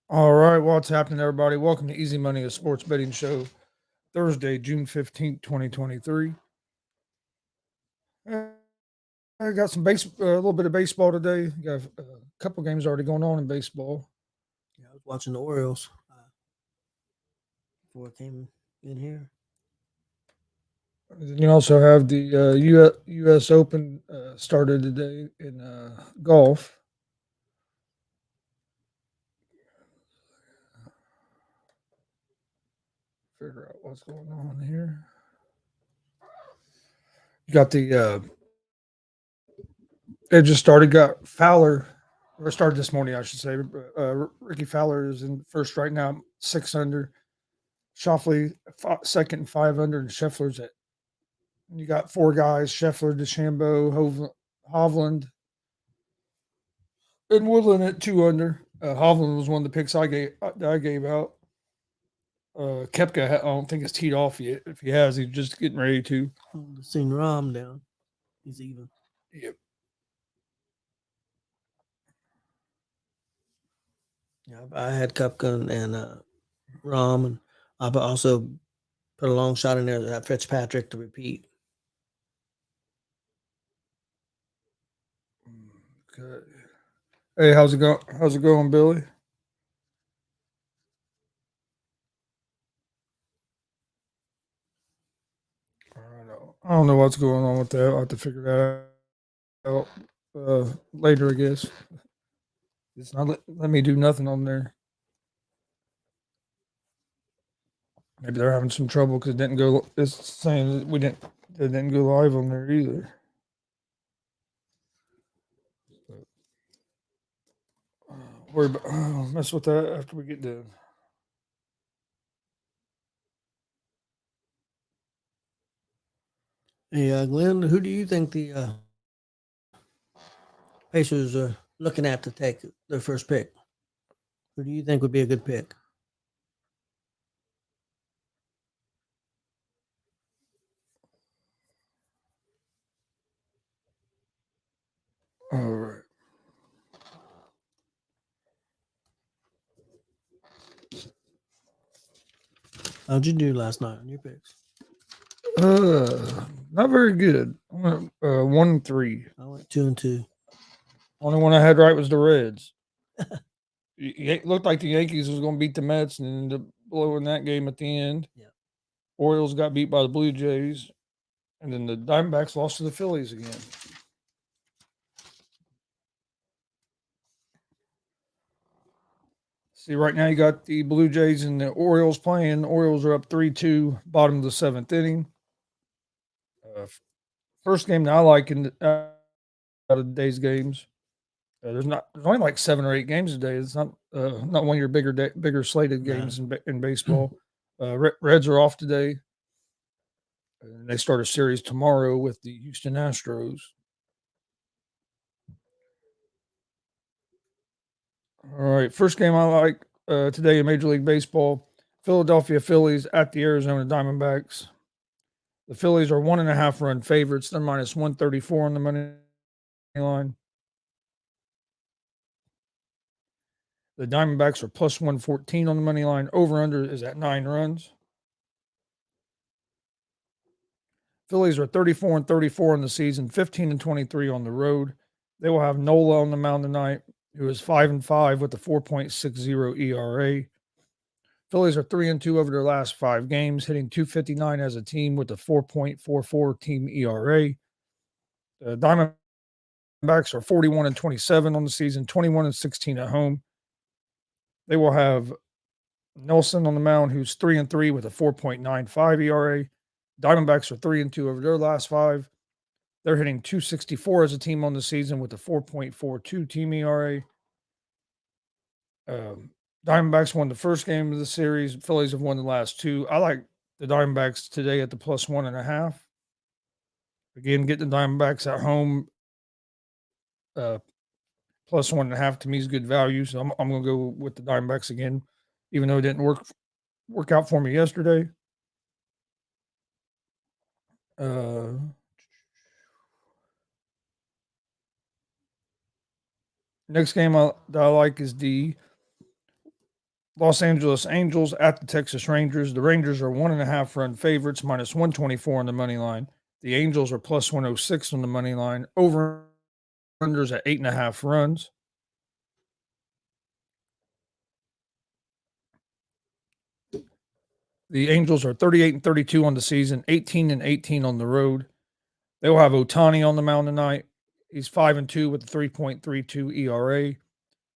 All right, what's happening, everybody? Welcome to Easy Money, a sports betting show. Thursday, June 15th, 2023. I got a little bit of baseball today. Got a couple games already going on in baseball. Yeah, I was watching the Orioles before I came in here. And you also have the U.S. Open started today in golf. Figure out what's going on here. You got it just started. Got Fowler, or started this morning, I should say. Ricky Fowler is in first right now, 6 under. Shoffley second and 5 under, and Scheffler's at. You got four guys: Scheffler, DeChambeau, Hovland, and Woodland at 2 under. Hovland was one of the picks I gave out. Kepka, I don't think it's teed off yet. If he has, he's just getting ready to. Seen Rom down. He's even. Yep. Yeah, I had Cupcake and Rom, and I also put a long shot in there that Fitzpatrick to repeat. Okay. Hey, how's it going? How's it going, Billy? I don't know what's going on with that. I'll have to figure that out later, I guess. It's not let me do nothing on there. Maybe they're having some trouble because it didn't go. It's saying that it didn't go live on there either. Worry about mess with that after we get done. Hey, Glenn, who do you think the Pacers are looking at to take their first pick? Who do you think would be a good pick? All right. How'd you do last night on your picks? Not very good. I went 1-3. I went 2-2. Only one I had right was the Reds. It looked like the Yankees was going to beat the Mets and ended up blowing that game at the end. Yeah. Orioles got beat by the Blue Jays, and then the Diamondbacks lost to the Phillies again. See, right now you got the Blue Jays and the Orioles playing. The Orioles are up 3-2, bottom of the seventh inning. First game that I like out of today's games. There's only like 7 or 8 games a day. It's not one of your bigger slated games in baseball. Reds are off today, and they start a series tomorrow with the Houston Astros. All right, first game I like today in Major League Baseball: Philadelphia Phillies at the Arizona Diamondbacks. The Phillies are 1.5 run favorites. They're minus 134 on the money line. The Diamondbacks are plus 114 on the money line. Over under is at 9 runs. Phillies are 34-34 in the season, 15-23 on the road. They will have Nola on the mound tonight, who is 5-5 with a 4.60 ERA. Phillies are 3-2 over their last 5 games, hitting .259 as a team with a 4.44 team ERA. The Diamondbacks are 41-27 on the season, 21-16 at home. They will have Nelson on the mound, who's 3-3 with a 4.95 ERA. Diamondbacks are 3-2 over their last 5. They're hitting .264 as a team on the season with a 4.42 team ERA. Diamondbacks won the first game of the series. Phillies have won the last 2. I like the Diamondbacks today at the plus 1.5. Again, get the Diamondbacks at home. Plus 1.5 to me is good value, so I'm going to go with the Diamondbacks again, even though it didn't work out for me yesterday. Next game that I like is the Los Angeles Angels at the Texas Rangers. The Rangers are 1.5 run favorites, minus 124 on the money line. The Angels are plus 106 on the money line. Over unders at 8.5 runs. The Angels are 38-32 on the season, 18-18 on the road. They will have Ohtani on the mound tonight. He's 5-2 with a 3.32 ERA.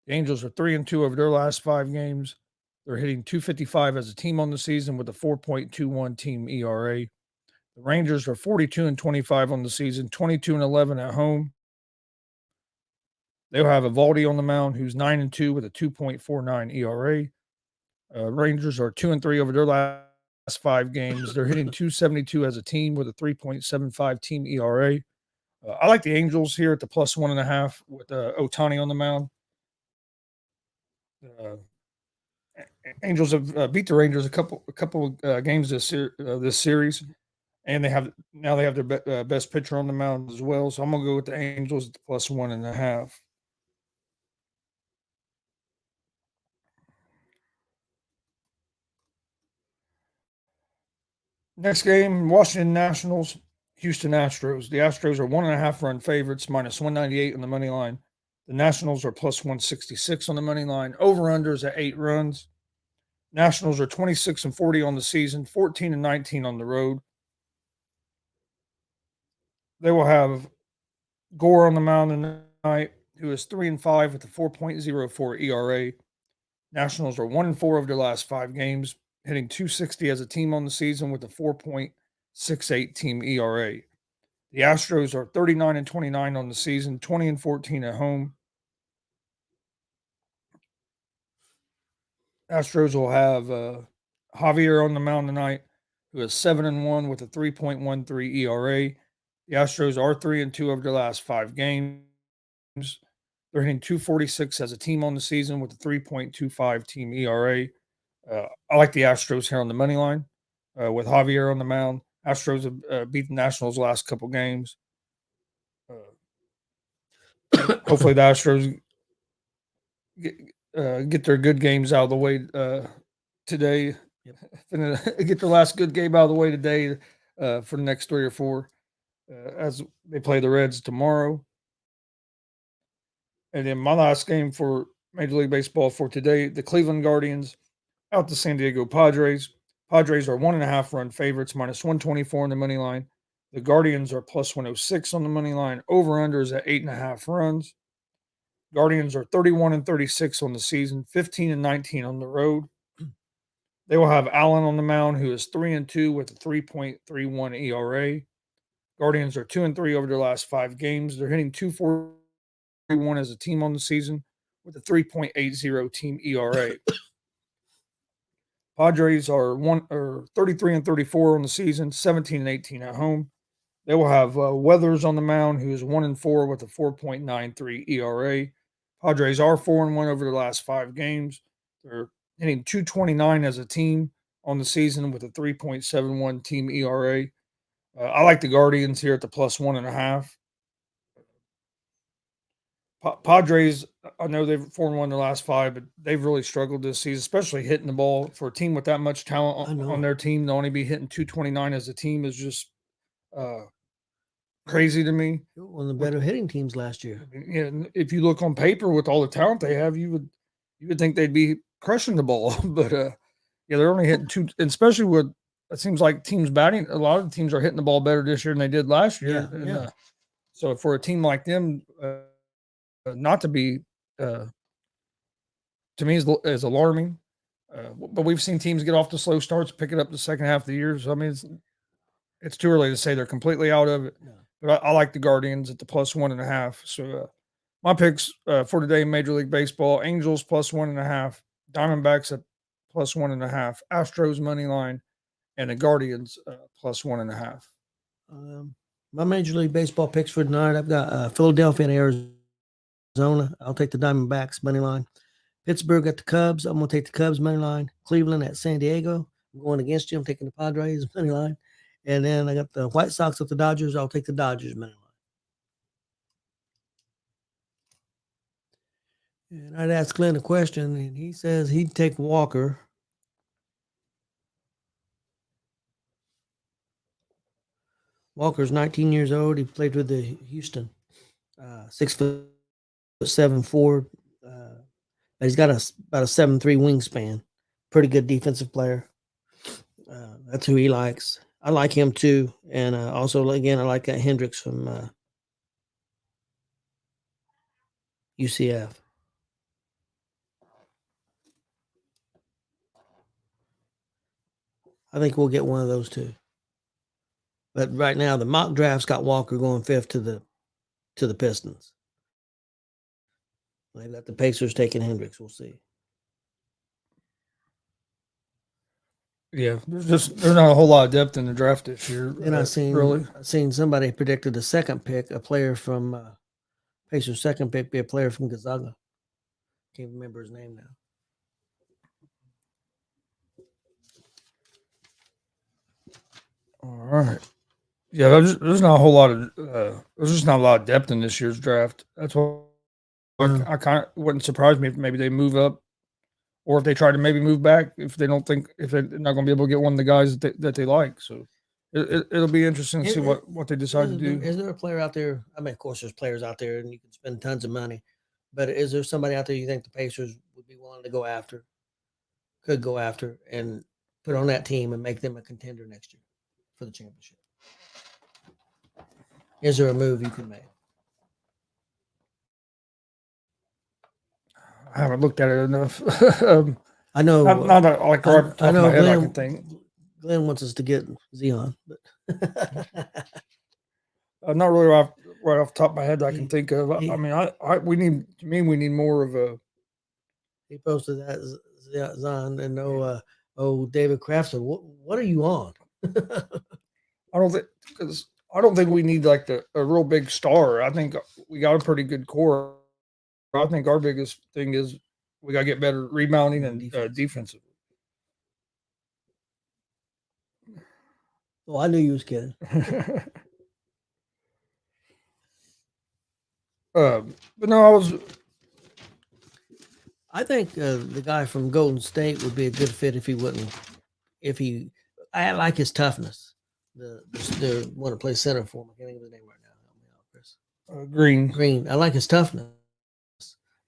The Angels are 3-2 over their last 5 games. They're hitting 255 as a team on the season with a 4.21 team ERA. The Rangers are 42-25 on the season, 22-11 at home. They'll have Evaldi on the mound, who's 9-2 with a 2.49 ERA. Rangers are 2-3 over their last 5 games. They're hitting 272 as a team with a 3.75 team ERA. I like the Angels here at the plus 1.5 with Ohtani on the mound. Angels have beat the Rangers a couple games this series, and they have their best pitcher on the mound as well. So I'm gonna go with the Angels at the plus 1.5. Next game, Washington Nationals, Houston Astros. The Astros are 1.5 run favorites, minus 198 on the money line. The Nationals are plus 166 on the money line. Over unders at 8 runs. Nationals are 26-40 on the season, 14-19 on the road. They will have Gore on the mound tonight, who is 3-5 with a 4.04 ERA. Nationals are 1-4 over their last 5 games, hitting 260 as a team on the season with a 4.68 team ERA. The Astros are 39-29 on the season, 20-14 at home. Astros will have Javier on the mound tonight, who is 7-1 with a 3.13 ERA. The Astros are 3-2 over their last 5 games. They're hitting 246 as a team on the season with a 3.25 team ERA. I like the Astros here on the money line with Javier on the mound. Astros have beat the Nationals last couple games. Hopefully the Astros get their good games out of the way today. Yep. Get their last good game out of the way today for the next 3 or 4 as they play the Reds tomorrow. And then my last game for Major League Baseball for today, the Cleveland Guardians out the San Diego Padres. Padres are 1.5 run favorites, minus 124 on the money line. The Guardians are plus 106 on the money line. Over unders at 8.5 runs. Guardians are 31-36 on the season, 15-19 on the road. They will have Allen on the mound, who is 3-2 with a 3.31 ERA. Guardians are 2-3 over their last 5 games. They're hitting 241 as a team on the season with a 3.80 team ERA. Padres are 33-34 on the season, 17-18 at home. They will have Weathers on the mound, who is 1-4 with a 4.93 ERA. Padres are 4-1 over the last 5 games. They're hitting 229 as a team on the season with a 3.71 team ERA. I like the Guardians here at the plus 1.5. Padres, I know they've 4-1 the last 5, but they've really struggled this season, especially hitting the ball. For a team with that much talent on their team to only be hitting 229 as a team is just crazy to me. One of the better hitting teams last year. Yeah, if you look on paper with all the talent they have, you would think they'd be crushing the ball, but yeah, they're only hitting 2, especially with it seems like teams batting. A lot of the teams are hitting the ball better this year than they did last year. Yeah, and, so for a team like them, not to be to me is alarming. But we've seen teams get off the slow starts, pick it up the second half of the year. So I mean, it's too early to say they're completely out of it. Yeah. But I like the Guardians at the plus 1.5. So my picks for today in Major League Baseball: Angels plus 1.5, Diamondbacks at plus 1.5, Astros money line, and the Guardians plus 1.5. My Major League Baseball picks for tonight: I've got Philadelphia and Arizona. I'll take the Diamondbacks money line. Pittsburgh at the Cubs. I'm going to take the Cubs money line. Cleveland at San Diego. I'm going against you. I'm taking the Padres money line. And then I got the White Sox at the Dodgers. I'll take the Dodgers money line. And I'd ask Glenn a question, and he says he'd take Walker. Walker's 19 years old. He played with the Houston, 6'7" forward. He's got about a 7'3" wingspan. Pretty good defensive player. That's who he likes. I like him too, and also again I like that Hendricks from UCF. I think we'll get one of those two. But right now, the mock draft's got Walker going 5th to the Pistons. They've got the Pacers taking Hendricks. We'll see. Yeah, there's not a whole lot of depth in the draft this year. And I seen somebody predicted the second pick, a player from Pacers' second pick, be a player from Gonzaga. Can't remember his name now. All right. Yeah, there's not a whole lot of there's just not a lot of depth in this year's draft. That's why I kind of wouldn't surprise me if maybe they move up, or if they try to maybe move back if they don't think if they're not going to be able to get one of the guys that they like. So it'll be interesting to see what they decide to do. Is there a player out there? I mean, of course, there's players out there, and you can spend tons of money. But is there somebody out there you think the Pacers would be willing to go after, could go after, and put on that team and make them a contender next year for the championship? Is there a move you can make? I haven't looked at it enough. I know. Not like right off the top of my head, I can think. Glenn wants us to get Zion, but not really right off the top of my head that I can think of. I mean, we need more of a. He posted that Zion and David Kraft said, "What are you on?" I don't think we need like a real big star. I think we got a pretty good core. I think our biggest thing is we got to get better rebounding and defensive. Oh, I knew you was kidding. But no, I think the guy from Golden State would be a good fit if he wouldn't. I like his toughness. The one to play center for him. I can't think of his name right now. Help me out, Chris. Green. I like his toughness,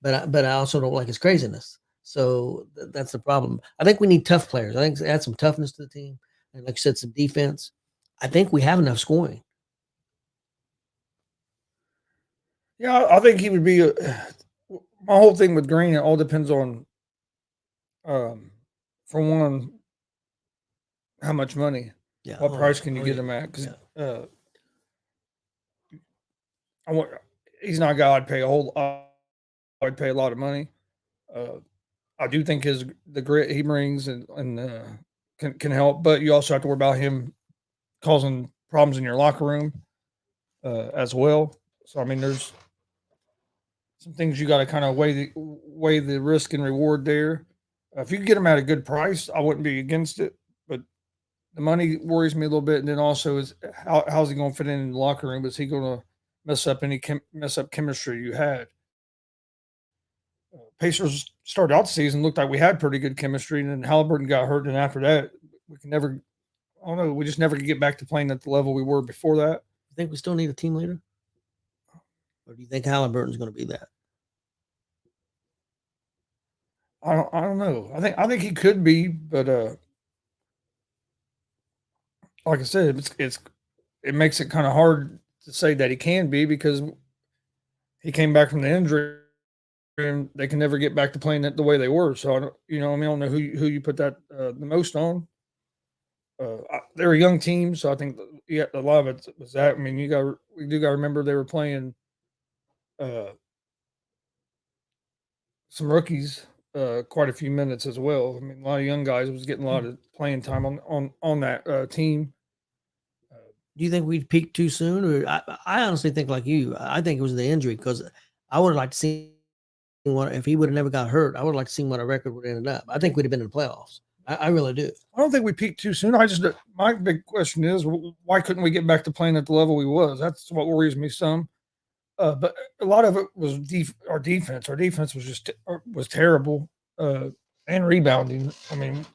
but I also don't like his craziness. So that's the problem. I think we need tough players. I think add some toughness to the team, and like I said, some defense. I think we have enough scoring. Yeah, I think he would be. My whole thing with Green, it all depends on, for one, how much money. Yeah. What price can you get him at? Because he's not a guy I'd pay I'd pay a lot of money. I do think the grit he brings and can help, but you also have to worry about him causing problems in your locker room as well. So I mean, there's some things you got to kind of weigh the risk and reward there. If you can get him at a good price, I wouldn't be against it. But the money worries me a little bit, and then also is how's he going to fit in the locker room? Is he going to mess up chemistry you had? Pacers started out the season, looked like we had pretty good chemistry, and then Halliburton got hurt, and after that, we can never. I don't know. We just never could get back to playing at the level we were before that. You think we still need a team leader, or do you think Halliburton's going to be that? I don't know. I think he could be, but like I said, it makes it kind of hard to say that he can be because he came back from the injury and they can never get back to playing it the way they were. So I don't, I don't know who you put that the most on. They're a young team, so I think a lot of it was that. I mean, we do got to remember they were playing some rookies quite a few minutes as well. I mean, a lot of young guys was getting a lot of playing time on that team. Do you think we'd peak too soon, or I honestly think like you? I think it was the injury because I would have liked to see if he would have never got hurt. I would have liked to see what our record would have ended up. I think we'd have been in the playoffs. I really do. I don't think we peaked too soon. My big question is why couldn't we get back to playing at the level we was? That's what worries me some. But a lot of it was our defense. Our defense was was terrible, and rebounding. I mean,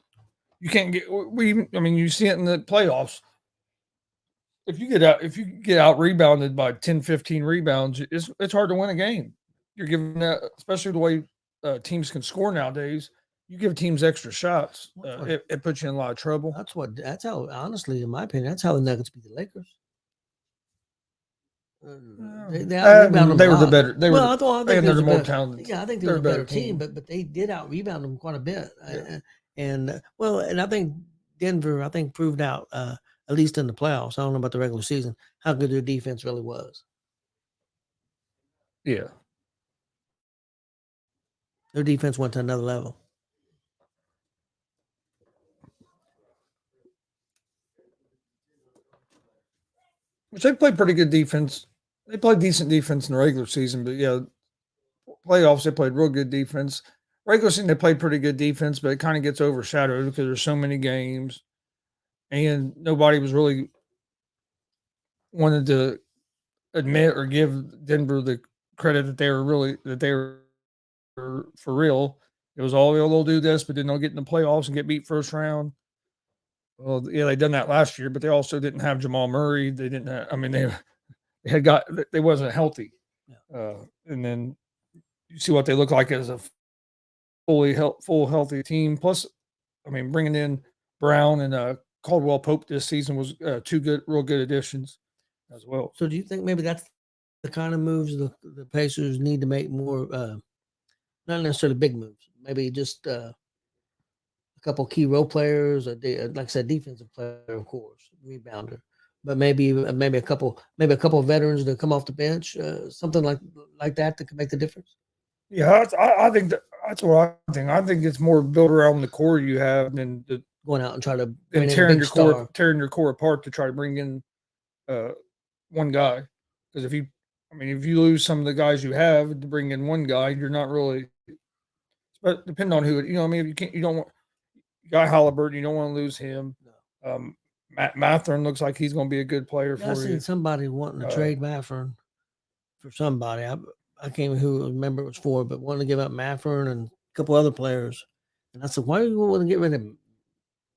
you can't get we. I mean, you see it in the playoffs. If you get out rebounded by 10, 15 rebounds, it's hard to win a game. You're giving that, especially the way teams can score nowadays. You give teams extra shots, it puts you in a lot of trouble. That's how, honestly, in my opinion, that's how the Nuggets beat the Lakers. They out rebounded them. They a were the lot. better. They were. Well, I think they're there's the a more better. talented. Yeah, I think they they're were a a better better team, but they did out rebound them quite a bit. Yeah. And I think Denver, proved out at least in the playoffs. I don't know about the regular season how good their defense really was. Yeah. Their defense went to another level. Which they played pretty good defense. They played decent defense in the regular season, but yeah, playoffs they played real good defense. Regular season they played pretty good defense, but it kind of gets overshadowed because there's so many games, and nobody was really wanted to admit or give Denver the credit that they were for real. It was all they'll do this, but then they'll get in the playoffs and get beat first round. Well, yeah, they done that last year, but they also didn't have Jamal Murray. They didn't. I mean, they had got they wasn't healthy, and then you see what they look like as a full healthy team. Plus, I mean, bringing in Brown and Caldwell Pope this season was real good additions as well. So, do you think maybe that's the kind of moves the Pacers need to make more? Not necessarily big moves, maybe just a couple key role players, like I said, defensive player, of course, rebounder, but maybe a couple of veterans to come off the bench, something like that can make the difference. Yeah, I think that's what I think. I think it's more built around the core you have than going out and try to bring tearing your core apart to try to bring in one guy. Because if you lose some of the guys you have to bring in one guy, you're not really. But depending on who it, you don't want. You got Halliburton, you don't want to lose him. No. Matherin looks like he's going to be a good player for you. I seen somebody wanting to trade Matherin for somebody. I can't remember who it was for, but wanted to give up Matherin and a couple other players. And I said, why do you want to get rid of him?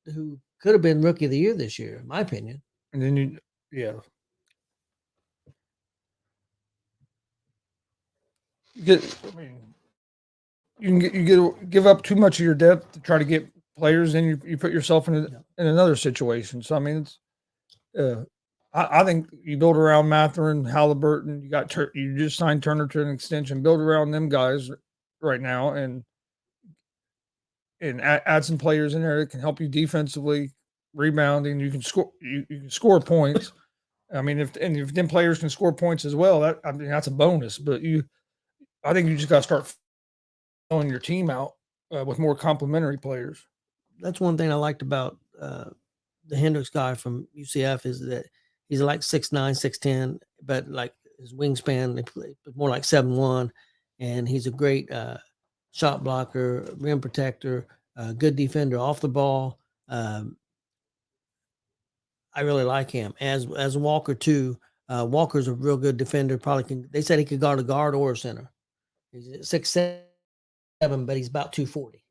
Who could have been rookie of the year this year, in my opinion. And then you give up too much of your depth to try to get players, and you put yourself in another situation. So I mean, it's I think you build around Matherin, Halliburton. You just signed Turner to an extension. Build around them guys right now, and add some players in there that can help you defensively, rebounding. You can score. You can score points. I mean, if them players can score points as well, that's a bonus. But I think you just got to start filling your team out with more complementary players. That's one thing I liked about the Hendricks guy from UCF is that he's like 6'9", 6'10", but like his wingspan more like 7'1", and he's a great shot blocker, rim protector, good defender off the ball. I really like him as Walker too. Walker's a real good defender. They said he could guard a guard or a center. He's 6'7", but he's about 240.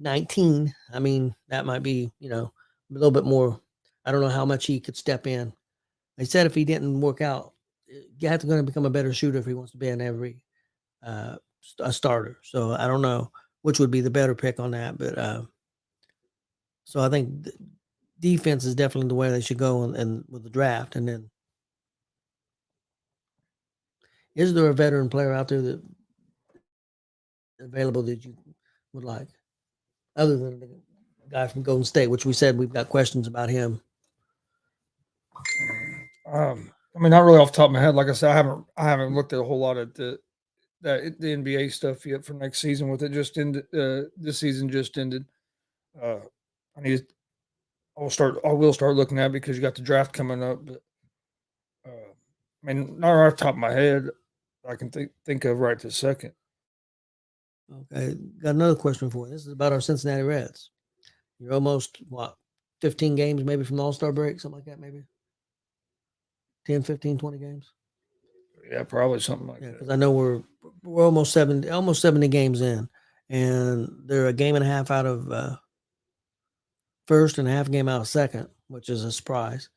19. I mean, that might be, a little bit more. I don't know how much he could step in. They said if he didn't work out, you have to going to become a better shooter if he wants to be in every a starter. So I don't know which would be the better pick on that, but so I think defense is definitely the way they should go and with the draft. And then, is there a veteran player out there that available that you would like, other than the guy from Golden State, which we said we've got questions about him? I mean, not really off the top of my head. Like I said, I haven't looked at a whole lot of the NBA stuff yet for next season. With it just ended, this season just ended. I will start looking at it because you got the draft coming up. But I mean, not off the top of my head, I can think of right this second. Okay, got another question for you. This is about our Cincinnati Reds. You're almost 15 games maybe from the All-Star break, something like that, maybe 10, 15, 20 games. Yeah, probably something like Yeah, that. because I know we're almost 70 games in, and they're a game and a half out of first and a half game out of second, which is a surprise.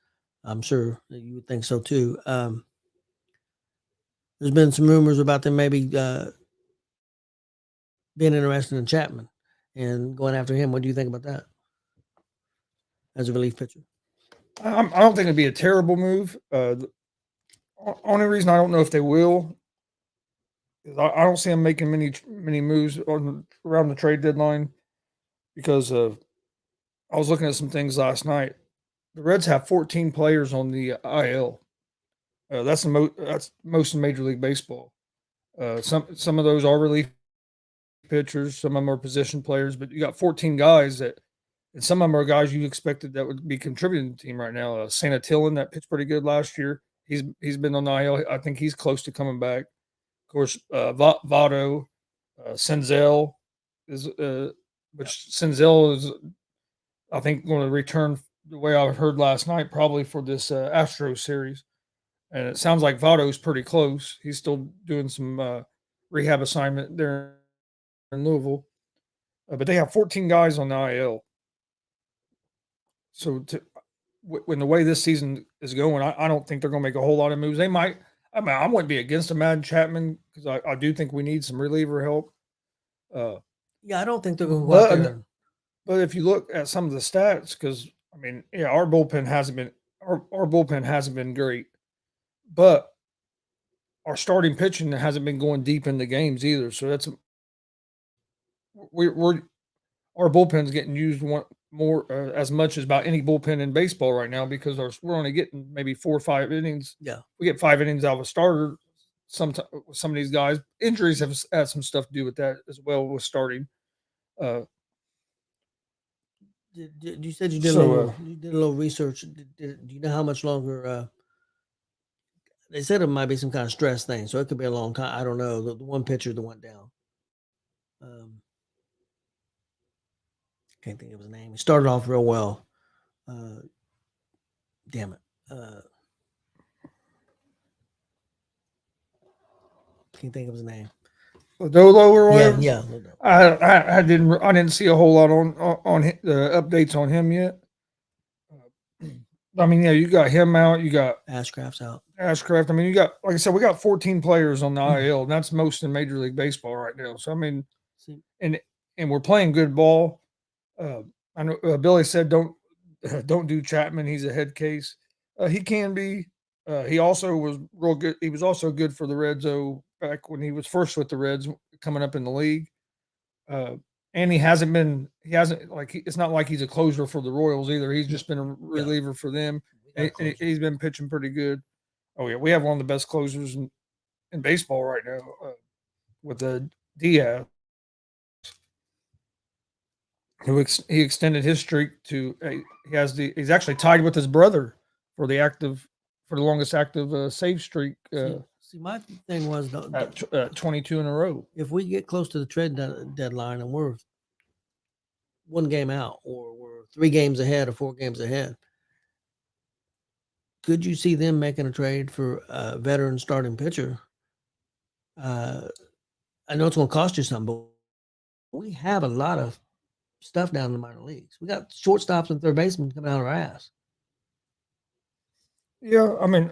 I'm sure that you would think so too. There's been some rumors about them maybe being interested in Chapman and going after him. What do you think about that as a relief pitcher? I don't think it'd be a terrible move. The only reason I don't know if they will is I don't see them making many moves around the trade deadline because I was looking at some things last night. The Reds have 14 players on the IL. That's most in Major League Baseball. Some of those are relief pitchers, some of them are position players, but you got 14 guys and some of them are guys you expected that would be contributing to the team right now. Santillan that pitched pretty good last year. He's been on the IL. I think he's close to coming back. Of course, Votto, Senzel is, which Senzel is, I think, going to return the way I heard last night, probably for this Astro series. And it sounds like Votto's pretty close. He's still doing some rehab assignment there in Louisville, but they have 14 guys on the IL. So when the way this season is going, I don't think they're going to make a whole lot of moves. They might. I mean, I wouldn't be against a Madden Chapman because I do think we need some reliever help. Yeah, I don't think they're going to go out there. But if you look at some of the stats, because I mean, yeah, our bullpen hasn't been great, but our starting pitching hasn't been going deep in the games either. So we're our bullpen's getting used more as much as about any bullpen in baseball right now because we're only getting maybe 4 or 5 innings. Yeah, we get 5 innings out of a starter. Some of these guys injuries have had some stuff to do with that as well with starting. You said you did a little research. Do you know how much longer? They said it might be some kind of stress thing, so it could be a long time. I don't know. The one pitcher that went down. Can't think of his name. He started off real well. Damn it. Can't think of his name. Dolo or whatever. Yeah. I didn't see a whole lot on the updates on him yet. I mean, yeah, you got him out. You got Ashcraft's out. Ashcraft. I mean, you got, like I said, we got 14 players on the IL, and that's most in Major League Baseball right now. So I mean, and we're playing good ball. I know Billy said don't do Chapman. He's a head case. He can be. He also was real good. He was also good for the Reds back when he was first with the Reds coming up in the league. And he hasn't it's not like he's a closer for the Royals either. He's just been a reliever for them. And he's been pitching pretty good. Oh yeah, we have one of the best closers in baseball right now with the Diaz. He extended his streak to he's actually tied with his brother for the longest active save streak. See, my thing was at 22 in a row. If we get close to the trade deadline and we're one game out, or we're 3 games ahead or 4 games ahead, could you see them making a trade for a veteran starting pitcher? I know it's going to cost you something, but we have a lot of stuff down in the minor leagues. We got shortstops and third basemen coming out of our ass. Yeah, I mean,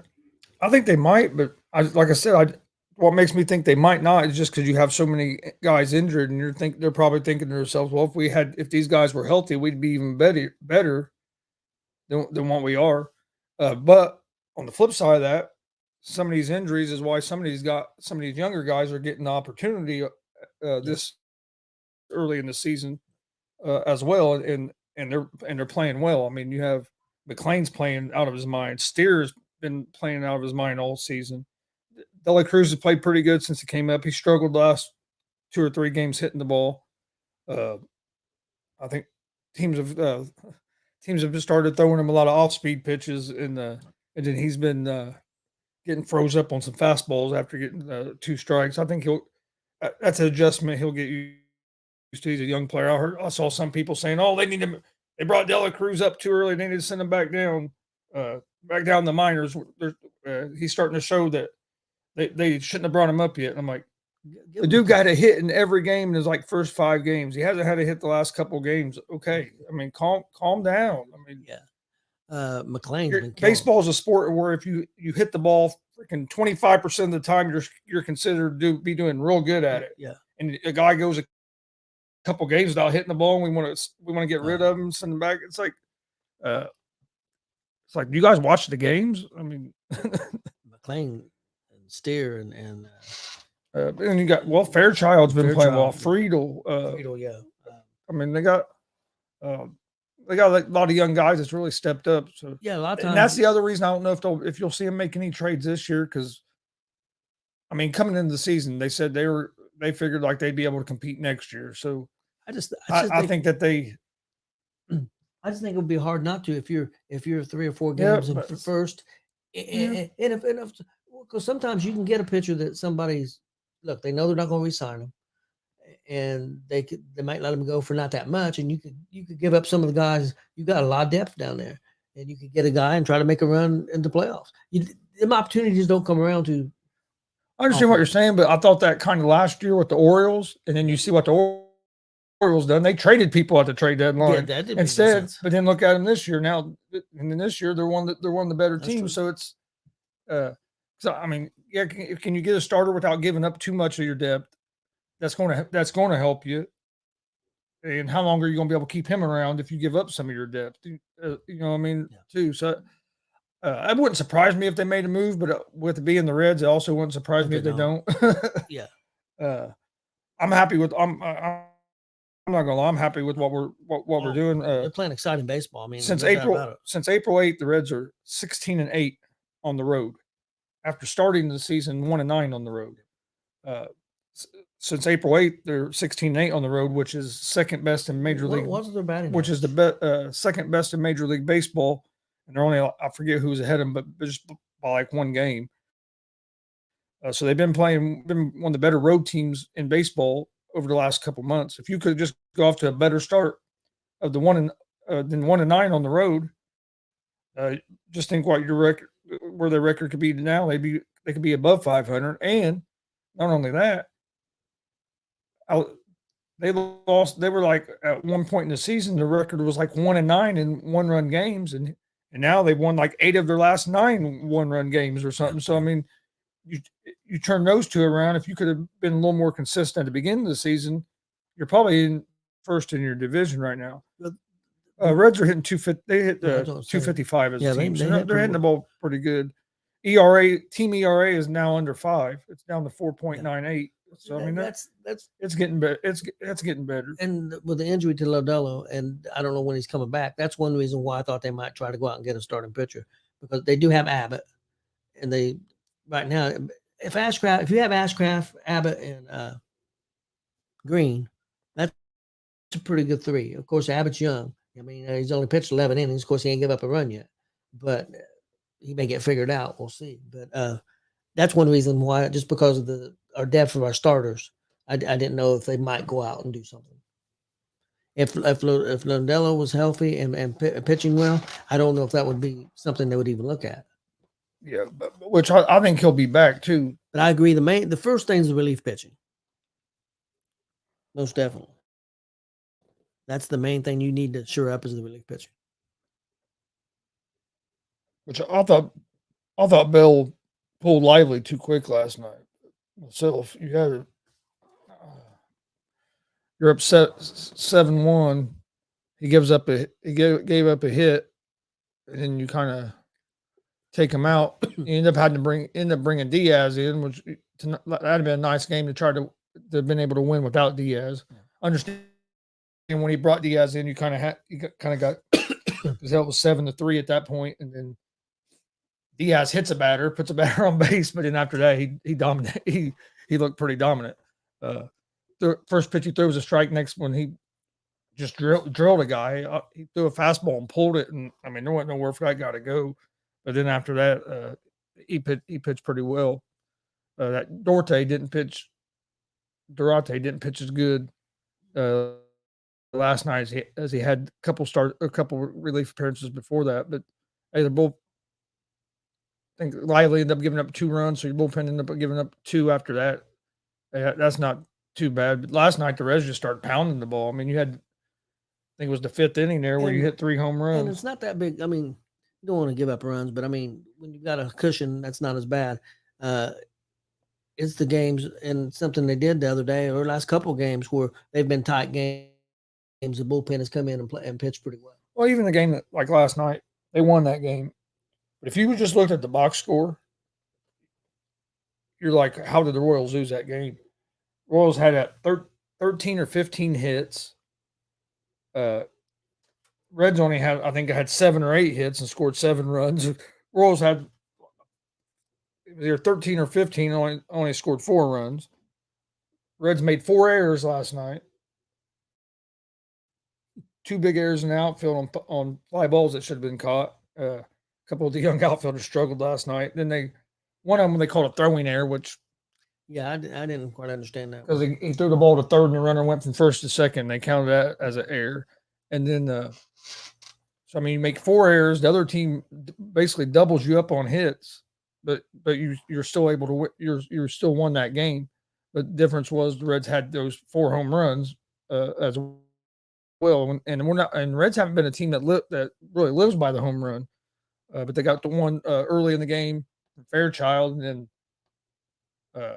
I think they might, but like I said, what makes me think they might not is just because you have so many guys injured, and they're probably thinking to themselves, well, if these guys were healthy, we'd be even better than what we are. But on the flip side of that, some of these injuries is why some of these younger guys are getting the opportunity this early in the season as well, and they're playing well. I mean, you have McLean's playing out of his mind. Steer's been playing out of his mind all season. De La Cruz has played pretty good since he came up. He struggled the last 2 or 3 games hitting the ball. I think teams have just started throwing him a lot of off-speed pitches, and then he's been getting froze up on some fastballs after getting 2 strikes. I think that's an adjustment he'll get used to. He's a young player. I saw some people saying, "Oh, they brought De La Cruz up too early. They need to send him back down the minors." He's starting to show that they shouldn't have brought him up yet. And I'm like, Give the him dude got a hit in every game in his like first 5 games. He hasn't had a hit the last couple games. Okay, I mean, calm down. I mean, McLean's been killing. baseball is a sport where if you hit the ball freaking 25% of the time, you're considered to be doing real good at it. Yeah. And a guy goes a couple games without hitting the ball, and we want to get rid of him, send him back. It's like, do you guys watch the games? I mean, McLean and Steer and and you got Fairchild's been playing well. Fairchild. Friedel, yeah. I mean, they got a lot of young guys that's really stepped up. So Yeah, a lot of times. and that's the other reason I don't know if you'll see them make any trades this year, because I mean, coming into the season, they said they figured like they'd be able to compete next year. So I think that they. I just think it would be hard not to if you're 3 or 4 games in first, and if because sometimes you can get a pitcher that somebody's they know they're not going to re-sign them, and they might let them go for not that much, and you could give up some of the guys. You got a lot of depth down there, and you could get a guy and try to make a run into playoffs. Them opportunities don't come around to. I understand what you're saying, but I thought that kind of last year with the Orioles, and then you see what the Orioles done. They traded people at the trade deadline. Yeah, that didn't instead, make sense. But then look at them this year. Now, and then this year they're one of the better teams. True. So it's, so I mean, yeah, can you get a starter without giving up too much of your depth? That's going to help you. And how long are you going to be able to keep him around if you give up some of your depth? You know what I mean? Yeah. Too. So it wouldn't surprise me if they made a move, but with it being the Reds, it also wouldn't surprise me if they don't. Yeah. I'm happy with. I'm not gonna lie. I'm happy with what we're doing. They're playing exciting baseball. I mean, since April 8th, the Reds are 16-8 on the road after starting the season 1-9 on the road. Since April 8th, they're 16-8 on the road, which is second best in Major League. What's their batting? Which is the second best in Major League Baseball, and they're only, I forget who's ahead of them, but just by like 1 game. So they've been one of the better road teams in baseball over the last couple months. If you could just go off to a better start of the 1-9 on the road, just think what your record, where their record could be now. They could be above 500, and not only that, they lost. They were like at one point in the season, the record was like 1-9 in 1-run games, and now they've won like 8 of their last 9 1-run games or something. So I mean, you turn those 2 around. If you could have been a little more consistent at the beginning of the season, you're probably in first in your division right now. Reds are hitting 250. They hit 255 as a team. So they're hitting the ball pretty good. Team ERA is now under 5. It's down to 4.98. So I mean that's it's getting better. That's getting better. And with the injury to Lodelo, and I don't know when he's coming back. That's one reason why I thought they might try to go out and get a starting pitcher, because they do have Abbott, and they right now if you have Ashcraft, Abbott, and Green, that's a pretty good 3. Of course, Abbott's young. I mean, he's only pitched 11 innings. Of course, he ain't give up a run yet, but he may get figured out. We'll see. But that's one reason why, just because of our depth of our starters, I didn't know if they might go out and do something. If Lodelo was healthy and pitching well, I don't know if that would be something they would even look at. Yeah, which I think he'll be back too. But I agree. The first thing is the relief pitching. Most definitely. That's the main thing you need to shore up, is the relief pitching. Which I thought Bill pulled Lively too quick last night. So if you had you're upset 7-1, he gave up a hit, and then you kind of take him out. You end up bringing Diaz in, which that'd have been a nice game to try to have been able to win without Diaz. Yeah. Understand when he brought Diaz in, you kind of got because that was 7-3 at that point, and then Diaz puts a batter on base, but then after that he dominated. He looked pretty dominant. The first pitch he threw was a strike. Next one he just drilled a guy. He threw a fastball and pulled it, and I mean there wasn't nowhere for that guy to go. But then after that, he pitched pretty well. That Duarte didn't pitch as good last night as he had a couple relief appearances before that. But hey, they're both think Lively ended up giving up 2 runs, so your bullpen ended up giving up 2 after that. That's not too bad. But last night, the Reds just started pounding the ball. I mean, you had, I think it was the 5th inning there where you hit 3 home And runs. it's not that big. I mean, you don't want to give up runs, but I mean, when you've got a cushion, that's not as bad. It's the games and something they did the other day or last couple of games where they've been tight games. The bullpen has come in and play and pitched pretty well. Well, even the game that, like last night, they won that game. But if you just looked at the box score, you're like, how did the Royals lose that game? Royals had 13 or 15 hits. Reds only had, I think, had 7 or 8 hits and scored 7 runs. Royals had either 13 or 15, only scored 4 runs. Reds made 4 errors last night. 2 big errors in the outfield on fly balls that should have been caught. A couple of the young outfielders struggled last night. Then one of them they called a throwing error, which I didn't quite understand that because he threw the ball to third and the runner went from first to second. They counted that as an error, and then so I mean you make 4 errors. The other team basically doubles you up on hits, but you're still able to you're still won that game. But the difference was the Reds had those 4 home runs as well, and Reds haven't been a team that really lives by the home run, but they got the one early in the game from Fairchild, and then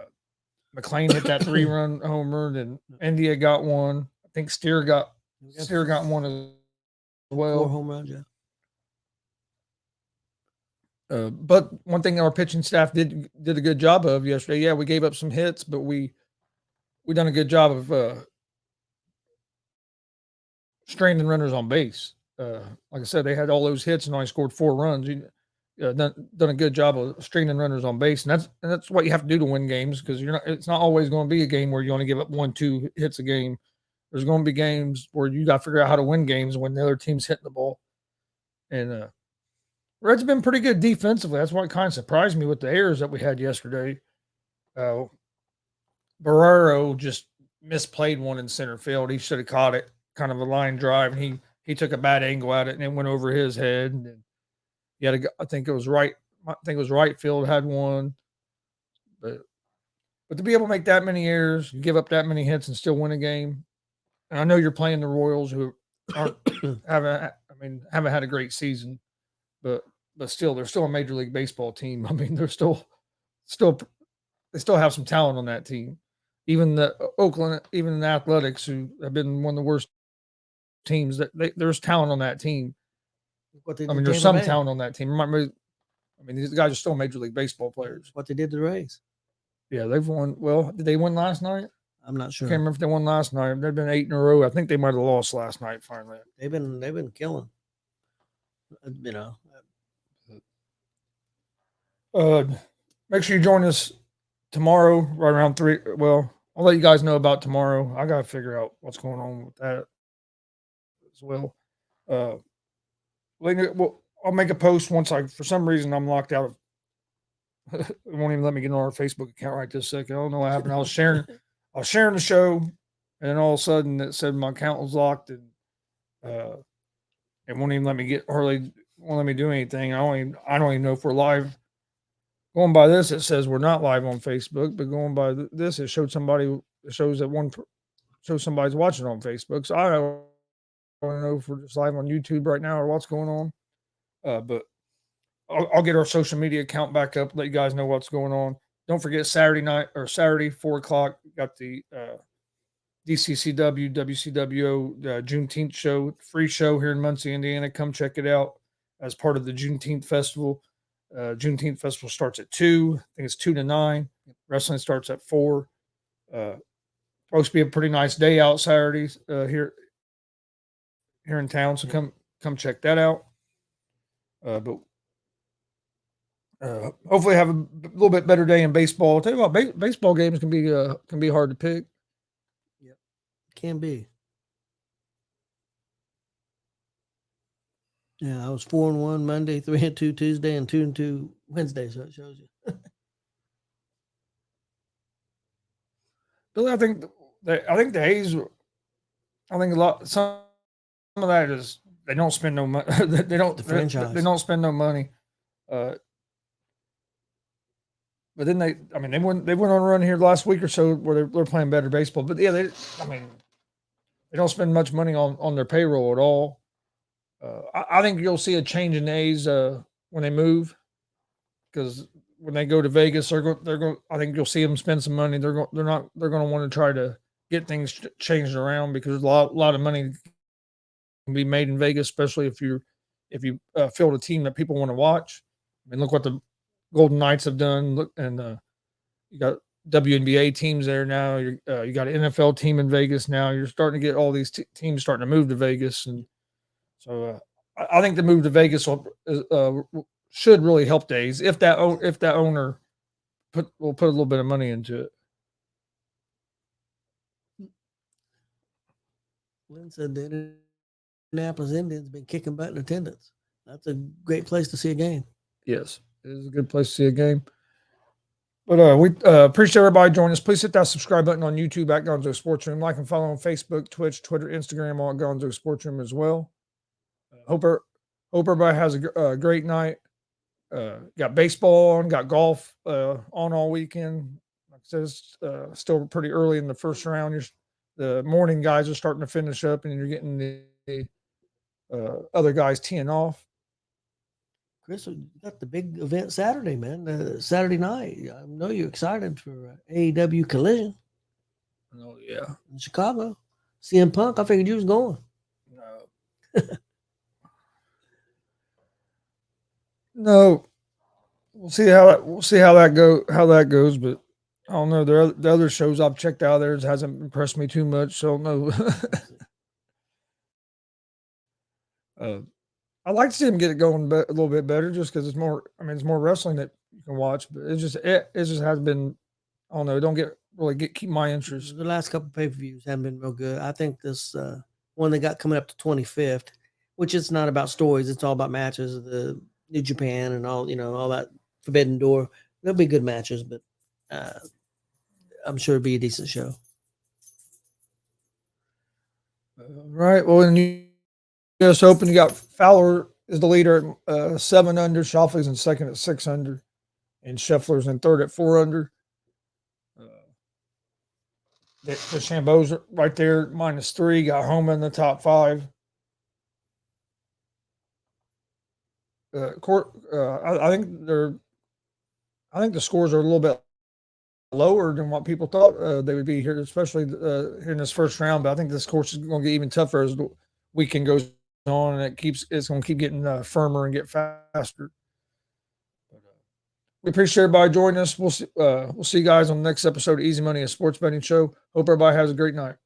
McLean hit that 3-run homer, and India got one. I think Steer got one as well. 4 home runs, yeah. But one thing our pitching staff did a good job of yesterday. Yeah, we gave up some hits, but we done a good job of straining runners on base. Like I said, they had all those hits and only scored 4 runs. Done a good job of straining runners on base, and that's what you have to do to win games because it's not always going to be a game where you only give up 1-2 hits a game. There's going to be games where you got to figure out how to win games when the other team's hitting the ball. And Reds have been pretty good defensively. That's what kind of surprised me with the errors that we had yesterday. Barrero just misplayed one in center field. He should have caught it, kind of a line drive, and he took a bad angle at it, and it went over his head. And then I think it was right field had one, but to be able to make that many errors, give up that many hits, and still win a game. And I know you're playing the Royals, who haven't had a great season, but still, they're still a Major League Baseball team. I mean, they're still they still have some talent on that team. Even the Athletics, who have been one of the worst teams, there's talent on that team. There's some talent on that team. These guys are still Major League Baseball players. What they did to the Rays. Yeah, they've won. Well, did they win last night? I'm not sure. I can't remember if they won last night. They've been 8 in a row. I think they might have lost last night. Finally, they've been killing. Make sure you join us tomorrow, right around 3. Well, I'll let you guys know about tomorrow. I gotta figure out what's going on with that as well. I'll make a post once for some reason I'm locked out of. It won't even let me get on our Facebook account right this second. I don't know what happened. I was sharing the show, and then all of a sudden it said my account was locked, and it won't even let me won't let me do anything. I don't even know if we're live. Going by this, it says we're not live on Facebook, but going by this, it shows somebody's watching on Facebook. So I don't know if we're just live on YouTube right now or what's going on. But I'll get our social media account back up, let you guys know what's going on. Don't forget Saturday, 4:00, got the DCCW, WCWO Juneteenth show, free show here in Muncie, Indiana. Come check it out as part of the Juneteenth Festival. Juneteenth Festival starts at 2. I think it's 2 to 9. Wrestling starts at 4. Supposed to be a pretty nice day out Saturday here in town, so come check that out. But hopefully have a little bit better day in baseball. I'll tell you what, baseball games can be hard to pick. Yep, can be. Yeah, I was 4-1 Monday, 3-2 Tuesday, and 2-2 Wednesday. So it shows you. Billy, I think the A's. I think some of that is they don't spend no money. They don't spend no money. But then they went on a run here last week or so where they're playing better baseball. But yeah, they don't spend much money on their payroll at all. I think you'll see a change in the A's when they move, because when they go to Vegas, they're going. I think you'll see them spend some money. They're going to want to try to get things changed around, because a lot of money can be made in Vegas, especially if you field a team that people want to watch. I mean, look what the Golden Knights have done. Look, and you got WNBA teams there now. You got an NFL team in Vegas now. You're starting to get all these teams starting to move to Vegas, and so I think the move to Vegas should really help the A's if that owner will put a little bit of money into it. Lynn said the Indianapolis Indians been kicking butt in attendance. That's a great place to see a game. Yes, it is a good place to see a game. But we appreciate everybody joining us. Please hit that subscribe button on YouTube at Gonzo Sports Room. Like and follow on Facebook, Twitch, Twitter, Instagram, all at Gonzo Sports Room as well. Hope everybody has a great night. Got baseball on, got golf on all weekend. Like I said, it's still pretty early in the first round. The morning guys are starting to finish up, and you're getting the other guys teeing off. Chris, you got the big event Saturday, man. Saturday night. I know you're excited for AEW Collision. Oh, yeah. In Chicago. CM Punk, I figured you was going. No. No. We'll see how that goes, but I don't know. The other shows I've checked out there hasn't impressed me too much, so no. I'd like to see him get it going a little bit better, just because it's more wrestling that you can watch, but it just has been, I don't know, keep my interest. The last couple pay-per-views haven't been real good. I think this one they got coming up to 25th, which it's not about stories, it's all about matches, the New Japan and all, all that Forbidden Door. There'll be good matches, but I'm sure it'll be a decent show. Right. Well, in the U.S. Open, you got Fowler is the leader at 7 under. Schauffele's in second at 6 under, and Scheffler's in third at 4 under. The Chambeau's right there, -3. Got Homa in the top 5. I think the scores are a little bit lower than what people thought they would be here, especially here in this first round. But I think this course is going to get even tougher as the weekend goes on, and it's going to keep getting firmer and get faster. We appreciate everybody joining us. We'll see you guys on the next episode of Easy Money, a sports betting show. Hope everybody has a great night.